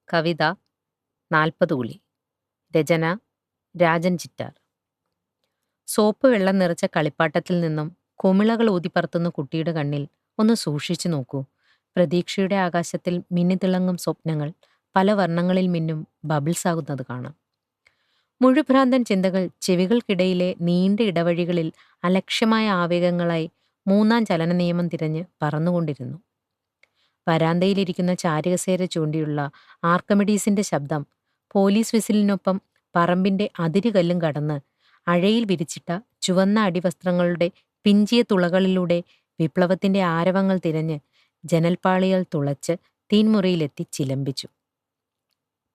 കവിത 40 കുളി. രചന രാജൻ ചിറ്റാർ. സോപ്പ് വെള്ളം നിറച്ച കളിപ്പാട്ടത്തിൽ നിന്നും കുമിളകൾ ഊതിപ്പറത്തുന്ന കുട്ടിയുടെ കണ്ണിൽ ഒന്ന് സൂക്ഷിച്ചു നോക്കൂ. പ്രതീക്ഷയുടെ ആകാശത്തിൽ മിന്നിത്തിളങ്ങും സ്വപ്നങ്ങൾ പല വർണ്ണങ്ങളിൽ മിന്നും ബബിൾസ് ആകുന്നത് കാണാം. മുഴുഭ്രാന്തൻ ചിന്തകൾ ചെവികൾക്കിടയിലെ നീണ്ട ഇടവഴികളിൽ അലക്ഷ്യമായ ആവേഗങ്ങളായി മൂന്നാം ചലന നിയമം തിരഞ്ഞ് പറന്നുകൊണ്ടിരുന്നു. വരാന്തയിലിരിക്കുന്ന ചാരുകസേര ചൂണ്ടിയുള്ള ആർക്കമിഡീസിന്റെ ശബ്ദം പോലീസ് വിസിലിനൊപ്പം പറമ്പിന്റെ അതിരുകല്ലും കടന്ന് അഴയിൽ വിരിച്ചിട്ട ചുവന്ന അടിവസ്ത്രങ്ങളുടെ പിഞ്ചിയ തുളകളിലൂടെ വിപ്ലവത്തിന്റെ ആരവങ്ങൾ തിരഞ്ഞ് ജനൽപ്പാളികൾ തുളച്ച് തീൻമുറിയിലെത്തി ചിലമ്പിച്ചു.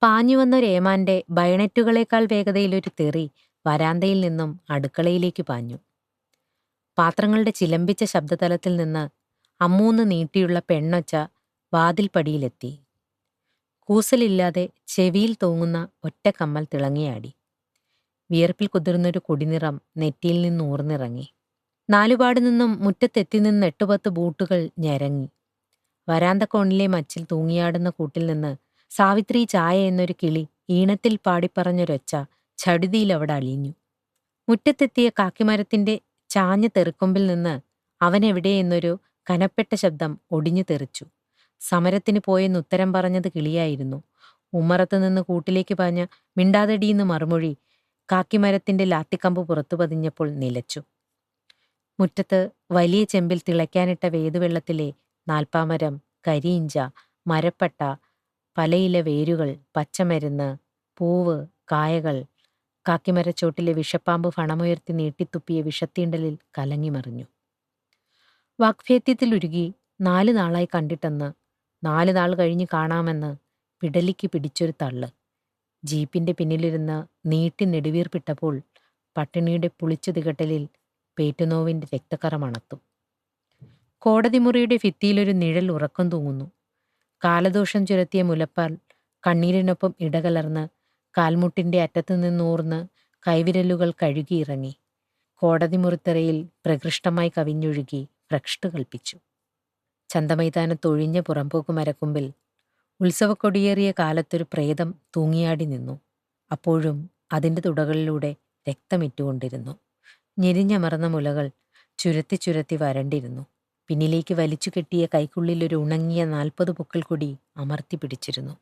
പാഞ്ഞുവന്ന രേമാന്റെ ബയണറ്റുകളേക്കാൾ വേഗതയിലൊരു തെറി വരാന്തയിൽ നിന്നും അടുക്കളയിലേക്ക് പാഞ്ഞു. പാത്രങ്ങളുടെ ചിലമ്പിച്ച ശബ്ദതലത്തിൽ നിന്ന് അമ്മൂന്ന് നീട്ടിയുള്ള പെണ്ണൊച്ച വാതിൽപ്പടിയിലെത്തി. കൂസലില്ലാതെ ചെവിയിൽ തൂങ്ങുന്ന ഒറ്റ കമ്മൽ തിളങ്ങിയാടി. വിയർപ്പിൽ കുതിർന്നൊരു കുടിനിറം നെറ്റിയിൽ നിന്ന് ഊർന്നിറങ്ങി. നാലുപാട് നിന്നും മുറ്റത്തെത്തി നിന്ന് 8-10 ബൂട്ടുകൾ ഞരങ്ങി. വരാന്തക്കോണിലെ മച്ചിൽ തൂങ്ങിയാടുന്ന കൂട്ടിൽ നിന്ന് സാവിത്രി ചായ എന്നൊരു കിളി ഈണത്തിൽ പാടിപ്പറഞ്ഞൊരൊച്ച ചടുതിയിൽ അവിടെ അലിഞ്ഞു. മുറ്റത്തെത്തിയ കാക്കിമരത്തിന്റെ ചാഞ്ഞ തെറിക്കൊമ്പിൽ നിന്ന് അവനെവിടെ എന്നൊരു കനപ്പെട്ട ശബ്ദം ഒടിഞ്ഞു തെറിച്ചു. സമരത്തിന് പോയെന്ന് ഉത്തരം പറഞ്ഞത് കിളിയായിരുന്നു. ഉമ്മറത്ത് നിന്ന് കൂട്ടിലേക്ക് പാഞ്ഞ മിണ്ടാതടിയെന്ന് മറുമൊഴി കാക്കിമരത്തിന്റെ ലാത്തിക്കമ്പ് പുറത്തു പതിഞ്ഞപ്പോൾ നിലച്ചു. മുറ്റത്ത് വലിയ ചെമ്പിൽ തിളയ്ക്കാനിട്ട വേതുവെള്ളത്തിലെ നാൽപ്പാമരം, കരിയിഞ്ച, മരപ്പട്ട, പലയില വേരുകൾ, പച്ചമരുന്ന്, പൂവ്, കായകൾ, കാക്കിമരച്ചോട്ടിലെ വിഷപ്പാമ്പ് ഫണമുയർത്തി നീട്ടിത്തുപ്പിയ വിഷത്തീണ്ടലിൽ കലങ്ങിമറിഞ്ഞു. വാക്ഭേദ്യത്തിലുരുകി 4 നാളായി കണ്ടിട്ടെന്ന്, 4 നാൾ കഴിഞ്ഞ് കാണാമെന്ന് പിടലിക്ക് പിടിച്ചൊരു തള്ള്. ജീപ്പിന്റെ പിന്നിലിരുന്ന് നീട്ടി നെടുവീർപ്പിട്ടപ്പോൾ പട്ടിണിയുടെ പുളിച്ചു തികട്ടലിൽ പേറ്റുനോവിന്റെ രക്തക്കറ മണത്തു. കോടതിമുറിയുടെ ഭിത്തിയിലൊരു നിഴൽ ഉറക്കം തൂങ്ങുന്നു. കാലദോഷം ചുരത്തിയ മുലപ്പാൽ കണ്ണീരിനൊപ്പം ഇടകലർന്ന് കാൽമുട്ടിന്റെ അറ്റത്തു നിന്നൂർന്ന് കൈവിരലുകൾ കഴുകിയിറങ്ങി. കോടതിമുറിത്തറയിൽ പ്രകൃഷ്ടമായി കവിഞ്ഞൊഴുകി ഭ്രഷ്ട് കൽപ്പിച്ചു. ചന്തമൈതാനത്തൊഴിഞ്ഞ പുറംപോക്ക് മരക്കൊമ്പിൽ ഉത്സവക്കൊടിയേറിയ കാലത്തൊരു പ്രേതം തൂങ്ങിയാടി നിന്നു. അപ്പോഴും അതിൻ്റെ തുടകളിലൂടെ രക്തമിറ്റുകൊണ്ടിരുന്നു. ഞെരിഞ്ഞമർന്ന മുലകൾ ചുരത്തി ചുരത്തി വരണ്ടിരുന്നു. പിന്നിലേക്ക് വലിച്ചു കെട്ടിയ കൈക്കുള്ളിലൊരു ഉണങ്ങിയ 40 പൊക്കിൾക്കൊടി അമർത്തി പിടിച്ചിരുന്നു.